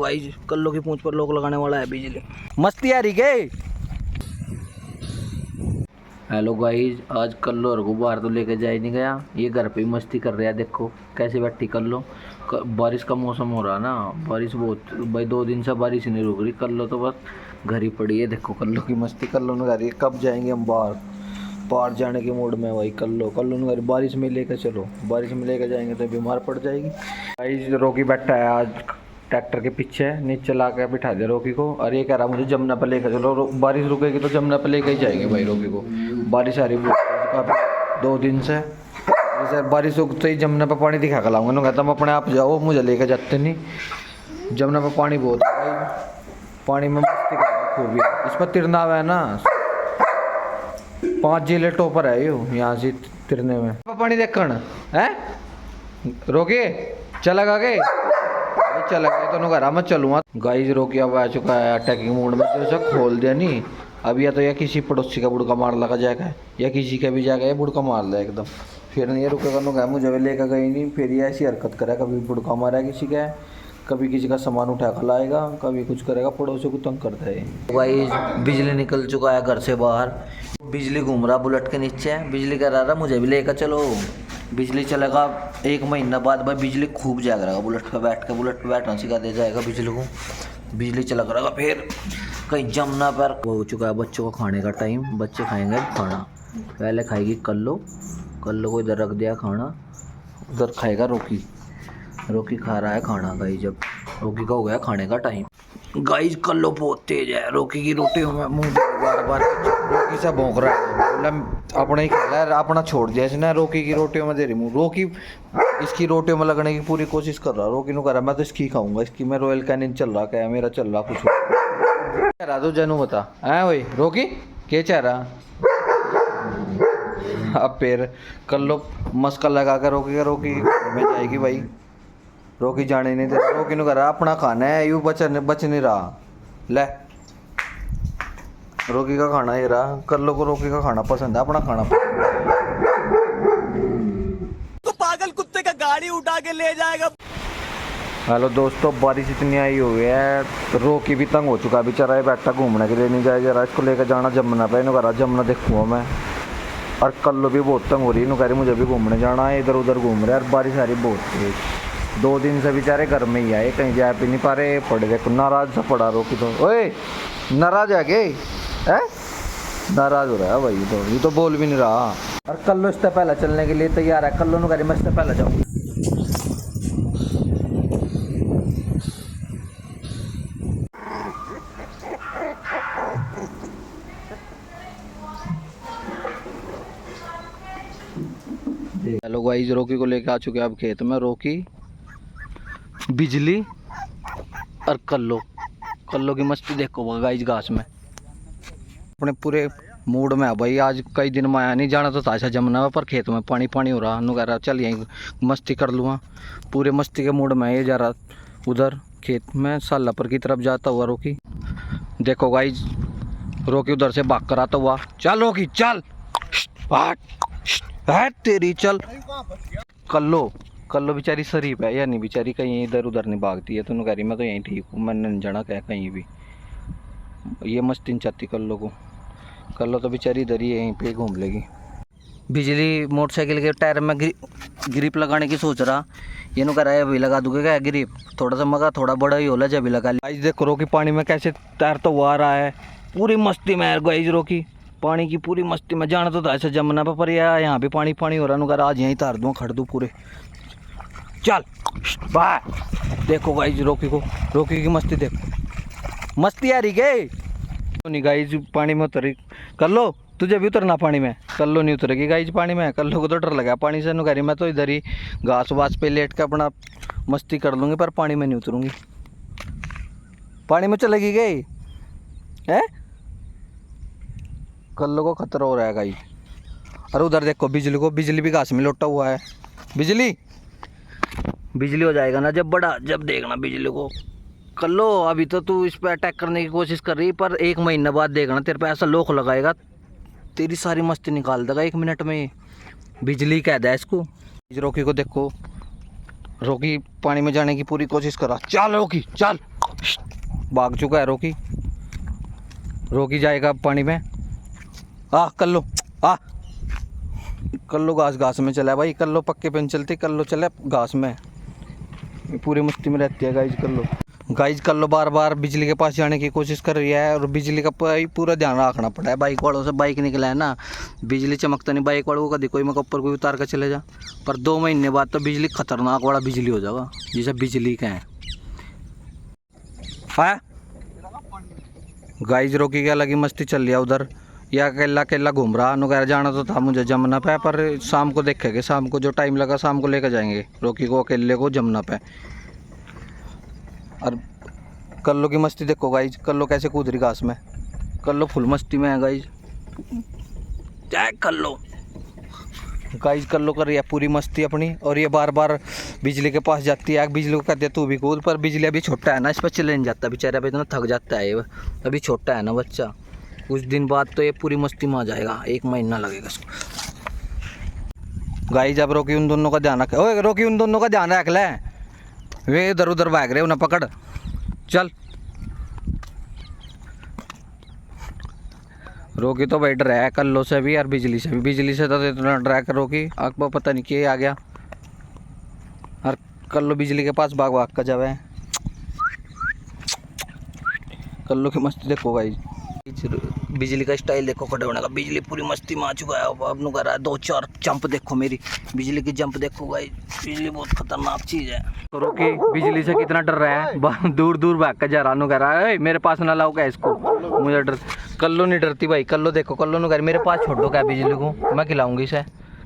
Guys कल्लो की पूंछ पर लोक लगाने वाला है बिजली। मस्ती आ रही के। हेलो गाइस, आज कल्लो और को बाहर तो लेके जा ही नहीं गया, ये घर पे ही मस्ती कर रहा है। देखो कैसे बैठी कल्लो। बारिश का मौसम हो रहा ना, बारिश बहुत भाई 2 दिन से बारिश नहीं रुक रही। कल्लो तो बस घर ही पड़ी है। देखो कल्लो की मस्ती। कल्लो ने घर कब जाएंगे हम बाहर, बाहर जाने के मूड में भाई। कल्लो ने घर बारिश में लेकर चलो, बारिश में लेकर जाएंगे तो बीमार पड़ जाएगी। गाइस रोकी बैठा है आज ट्रैक्टर के पीछे, नीचे ला के बिठा दिया रोकी को। और ये कह रहा मुझे जमुना पर लेकर चलो, बारिश रुकेगी तो जमुना पर लेकर ही जाएंगे भाई रोकी को। बारिश आ रही बहुत 2 दिन से, जैसे बारिश रुकते ही जमुना पर पानी दिखा कर लाऊंगा। कहता हम अपने आप जाओ, मुझे लेकर जाते नहीं। जमुना पर पानी बहुत है भाई, पानी में मस्ती करना खूब है। इस पर तिरना है ना, 5 जिले टॉपर है यो यहाँ से तिरने में। पानी देखना है रोके चला गे चला गया तो घर मत चलूँगा। गाइस रोकी अब आ चुका है अटैकिंग मोड में। जैसा खोल दिया नहीं अब, या तो या किसी पड़ोसी का बुड़का मार लगा जाएगा, या किसी का भी जाएगा, ये बुड़का मार ले एकदम। फिर नहीं ये रुकेगा नो, मुझे लेकर गई नहीं। फिर ये ऐसी हरकत करेगा, कभी बुड़का मारा किसी का, कभी किसी का सामान उठा कर लाएगा, कभी कुछ करेगा, पड़ोसी को तंग करता है। गाइस बिजली निकल चुका है घर से बाहर, बिजली घूम रहा बुलेट के नीचे। बिजली कह रहा मुझे भी लेकर चलो। बिजली चलेगा 1 महीना बाद भाई, बिजली खूब जाग रहेगा बुलेट पे बैठ के। बुलेट पे बैठना सिखा दे जाएगा बिजली को, बिजली चला करेगा। फिर कहीं जमुना पर हो चुका है बच्चों का खाने का टाइम। बच्चे खाएंगे खाना, पहले खाएगी कल्लो को इधर रख दिया खाना, उधर खाएगा रोकी। रोकी खा रहा है खाना। गाइस जब रोकी का हो गया खाने का टाइम। गाइस कल्लो बहुत तेज है, रोकी की रोटियों में मुंह बार बार रोकी से भौंक रहा है। अपना ही खा रहा है, अपना छोड़ दिया इसने। रोकी की रोटियों में दे रही मुँह। रोकी इसकी रोटियों में लगने की पूरी कोशिश कर रहा है। रोकी ने कह रहा मैं तो इसकी खाऊंगा, इसकी मैं रॉयल कैनिन चल रहा, क्या मेरा चल रहा कुछ कह रहा तो जनू बता है वही रोकी क्या चाह रहा। अब फिर कल्लो मस्का लगा कर रोकी में जाएगी भाई। रोकी जाने नहीं दे रहा। रोकी ने कह रहा अपना खाना है, यूँ बच नहीं रहा। ले रोकी का खाना ये रहा। कल्लो को रोकी का खाना पसंद है, अपना खाना तो पागल कुत्ते का गाड़ी उठा के ले जाएगा। हेलो दोस्तों, बारिश इतनी आई हुई है तो रोकी भी तंग हो चुका है बेचारा। ये बैठा घूमने के लिए नहीं जाए जरा, इसको लेकर जाना जमुना पे। इन्हों कह रहा जमुना देखूँगा मैं। और कल्लो भी बहुत तंग हो रही है, इन्हों कह रही मुझे भी घूमने जाना है। इधर उधर घूम रहे हैं और बारिश आ रही बहुत तेज। 2 दिन से बेचारे घर में ही आए, कहीं जा भी नहीं पा रहे। पड़े देखो नाराज सा पड़ा रोकी तो। ओए नाराज है गे है, नाराज हो रहा है भाई। तो ये तो बोल भी नहीं रहा। और कल्लो इससे पहले चलने के लिए तैयार है। कल्लो ने कह रही मैं इससे पहले जाऊँ। हेलो गाइस, रोकी को लेके आ चुके हैं अब खेत में। रोकी, बिजली और कल्लो की मस्ती देखो गाइस घास में। अपने पूरे मूड में है भाई। आज कई दिन में आया नहीं, जाना तो था ऐसा जमुना पर खेत में पानी हो रहा। नु कह रहा चल यहीं मस्ती कर लूँगा। पूरे मस्ती के मूड में ये जा रहा उधर खेत में साला पर की तरफ जाता हुआ रोकी। देखो गाइस रोकी उधर से भाग कर आता हुआ। चल रोकी चल, तेरी चल। कल्लो बेचारी शरीफ है या नहीं बेचारी, कहीं इधर उधर नहीं भागती है। तो कह रही मैं तो यहीं ठीक हूँ, मैंने नहीं जाना क्या कहीं भी। ये मस्ती नहीं चाहती कल्लो को। कल्लो तो बेचारी इधर ही यहीं पे घूम लेगी। बिजली मोटरसाइकिल के टायर में ग्रिप लगाने की सोच रहा। ये नु कह रहा है अभी लगा दूंगा क्या ग्रिप, थोड़ा सा मगा थोड़ा बड़ा ही होला जब लगा लिया। गाइस देखो रोकी पानी में कैसे तैरता हुआ आ रहा है, पूरी मस्ती में यार। गाइस रोकी पानी की पूरी मस्ती में। जाना तो था ऐसे जमुना पर यार, यहाँ भी पानी हो रहा। नु कह रहा आज यहीं तार दूँ खड़ दूँ पूरे। चल बाय। देखो गाइस रोकी की मस्ती देखो, मस्ती आ रही गई नहीं। गाइस पानी में उतरी। कल्लो तुझे भी उतरना पानी में। कल्लो नहीं उतरेगी गाइस पानी में। कल्लो को तो डर लगा पानी से। नुकारी मैं तो इधर ही घास वास पे लेट के अपना मस्ती कर लूँगी, पर पानी में नहीं उतरूँगी। पानी में चलेगी गई है। कल्लो को खतरा हो रहा है गाइस। और उधर देखो बिजली भी घास में लौटा हुआ है। बिजली हो जाएगा ना जब बड़ा, जब देखना बिजली को। कल्लो अभी तो तू इस पर अटैक करने की कोशिश कर रही, पर 1 महीना बाद देखना तेरे पे ऐसा लोक लगाएगा, तेरी सारी मस्ती निकाल देगा 1 मिनट में। बिजली कह दे इसको। रोकी को देखो रोकी पानी में जाने की पूरी कोशिश करा। चल रोकी चल। भाग चुका है रोकी। रोकी जाएगा पानी में। आ कल्लो आ। कल्लो घास घास में चला भाई। कल्लो पक्के पे नहीं चलती, कल्लो चले घास में। पूरी मस्ती में रहती है गाइज कल्लो। गाइज कल्लो बार बार बिजली के पास जाने की कोशिश कर रही है और बिजली का पूरा ध्यान रखना पड़ा है। बाइक वालों से बाइक निकला है ना, बिजली चमकता नहीं बाइक वालों को, कभी कोई मेरे ऊपर कोई उतार कर चले जा। पर 2 महीने बाद तो बिजली खतरनाक वाला बिजली हो जाएगा, जैसे बिजली का है। गाइज रोकी क्या लगी मस्ती चल रही है उधर, या अकेला अकेला घूम रहा। नुकैर जाना तो था मुझे जमुना पे, पर शाम को देखेंगे, शाम को जो टाइम लगा शाम को लेकर जाएंगे रोकी को अकेले को जमुना पे। और कल्लो की मस्ती देखो गाइज, कल्लो कैसे कूद रही घास में। कल्लो फुल मस्ती में है गाइज। जय कल्लो। गाइज कल्लो कर रही है पूरी मस्ती अपनी, और ये बार बार बिजली के पास जाती है। बिजली को कहती है तू भी कूद, पर बिजली अभी छोटा है ना, इस पर चले नहीं जाता बेचारा, अभी इतना थक जाता है ये, अभी छोटा है ना बच्चा। कुछ दिन बाद तो ये पूरी मस्ती में आ जाएगा, 1 महीना लगेगा इसको। गाइज अब रोकी उन दोनों का ध्यान रख। ओए रोकी उन दोनों का ध्यान रख ले, वे इधर उधर भाग रहे हो ना, पकड़ चल। रोकी तो भाई डरा है कल्लो से भी और बिजली से भी। बिजली से तो इतना डरा कर रोकी आपको पता नहीं क्या आ गया, और कल्लो बिजली के पास भाग भाग कर जावे। कल्लो की मस्ती देखो गाइज, बिजली का स्टाइल देखो खड़े होने का। बिजली पूरी मस्ती में आ चुका है, अब नु कर रहा है 2-4 जंप देखो मेरी बिजली की जंप देखो गाइज। बिजली बहुत खतरनाक चीज है। तो रोकी बिजली से कितना डर रहा है, दूर दूर भाग कर जा रहा। नु कह रहा है मेरे पास ना लाओ क्या इसको, मुझे डर। कल्लो नहीं डरती भाई, कल्लो देखो, कल्लो नु कह मेरे पास छोड़ो क्या बिजली को, मैं खिलाऊंगी इसे।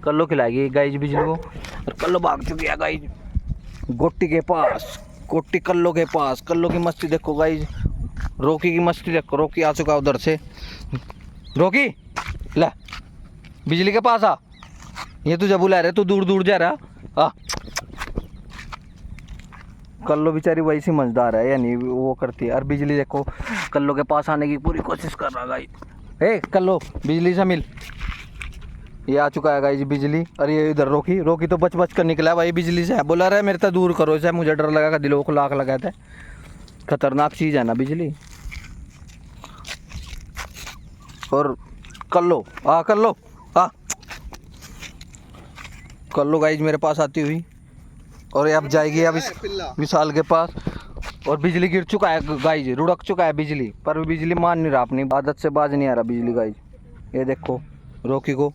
कल्लो खिलाएगी गाइज बिजली को, और कल्लो भाग चुकी है गाइज गोटी के पास। गोटी कल्लो के पास। कल्लो की मस्ती देखो गाइज, रोकी की मस्ती देखो। रोकी आ चुका उधर से। रोकी ले बिजली के पास आ, ये तुझे बुला रहे, तू दूर दूर जा रहा। आ कल्लो बेचारी वही समझदार है, यानी वो करती है। और बिजली देखो कल्लो के पास आने की पूरी कोशिश कर रहा गाइस। ए कल्लो बिजली से मिल। ये आ चुका है गाइस बिजली, और ये इधर रोकी। रोकी तो बच बच कर निकला भाई बिजली से, बोला रहा मेरे से दूर करो इसे, मुझे डर लगा, दिलों को लाख लगाता है। खतरनाक चीज़ है ना बिजली। और कल्लो आ, कल्लो आ। कल्लो गाइज मेरे पास आती हुई, और ये अब जाएगी अब इस विशाल के पास। और बिजली गिर चुका है गाइज, रुड़क चुका है बिजली, पर बिजली मान नहीं रहा, अपनी आदत से बाज नहीं आ रहा बिजली गाइज। ये देखो रोकी को,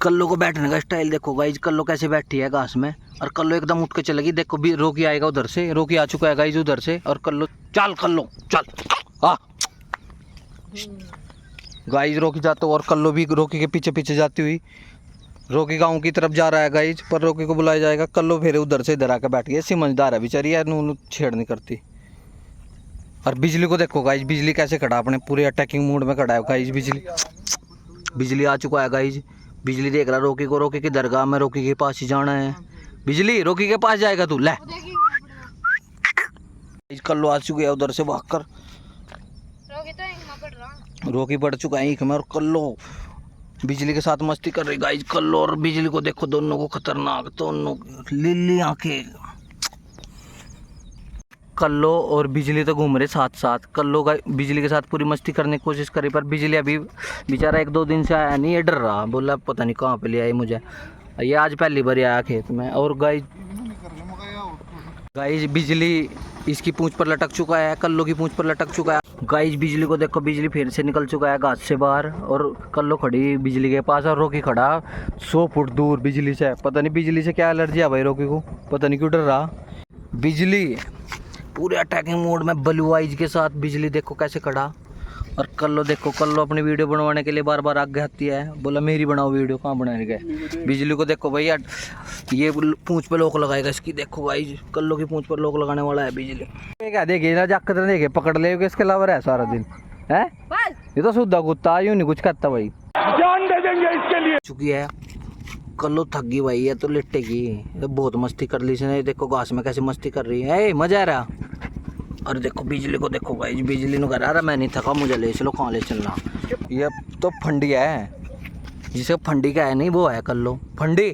कल्लो को बैठने का स्टाइल देखो गाइज। कल्लो कैसे बैठी है घास में, और कल्लो एकदम उठ के चलेगी। देखो भी रोकी आएगा उधर से, रोकी आ चुका है गाइज उधर से, और कल्लो चल कल्लो चल आ। गाइज रोकी जाते, और कल्लो भी रोकी के पीछे पीछे जाती हुई। रोकी गांव की तरफ जा रहा है गाइज, पर रोकी को बुलाया जाएगा। कल्लो फिर उधर से इधर आकर बैठ गई। समझदार है बेचारी यार, नू छेड़ नहीं करती। और बिजली को देखो गाइज, बिजली कैसे खड़ा, अपने पूरे अटैकिंग मूड में खड़ा है गाइज। बिजली आ चुका है गाइज। बिजली देख रहा रोकी को, रोकी की दरगाह में रोकी के पास ही जाना है। बिजली रोकी के पास जाएगा तू, ले। कल्लो आ चुकी है उधर से भाग कर। रोकी पड़ चुका है ईख में, और कल्लो बिजली के साथ मस्ती कर रही गाइज। कल्लो और बिजली को देखो, दोनों को खतरनाक, दोनों लीली आंखें। कल्लो और बिजली तो घूम रहे साथ साथ। कल्लो का बिजली के साथ पूरी मस्ती करने की कोशिश करी, पर बिजली अभी बेचारा 1-2 दिन से आया नहीं, ये डर रहा, बोला पता नहीं कहाँ पे ले आई मुझे। ये आज पहली बार आया खेत में। और गाइज बिजली इसकी पूंछ पर लटक चुका है, कल्लो की पूंछ पर लटक चुका है। गाइज बिजली को देखो, बिजली फिर से निकल चुका है घास से बाहर, और कल्लो खड़ी बिजली के पास, और रोकी खड़ा 100 फुट दूर बिजली से। पता नहीं बिजली से क्या एलर्जी है भाई रोकी को, पता नहीं क्यों डर रहा। बिजली पूरे अटैकिंग मोड में ब्लू आइज के साथ बिजली देखो कैसे खड़ा। और कल्लो देखो, कल्लो अपनी वीडियो बनवाने के लिए बार बार आगे आती है, बोला मेरी बनाओ वीडियो, कहाँ बनाने गए। बिजली को देखो भैया, ये पूंछ पे लोक लगाएगा इसकी। देखो गाइज कल्लो की पूंछ पर लोक लगाने वाला है बिजली। क्या देखे ना, जाकर देखे पकड़ ले, इसके अलावा है सारा दिन है। ये तो शुद्धा कुत्ता, यूं नहीं कुछ करता भाई, जान दे देंगे इसके लिए। चुकी है कल्लो, थक गई भाई, ये तो लिटेगी। ये बहुत मस्ती कर ली इसने, देखो घास में कैसे मस्ती कर रही है, मजा आ रहा। और देखो बिजली को देखो भाई, बिजली ने कहा मैं नहीं थका, मुझे ले चलो, कहाँ ले चलना। ये तो फंडी है, जिसे फंडी का है नहीं वो है कल्लो। फंडी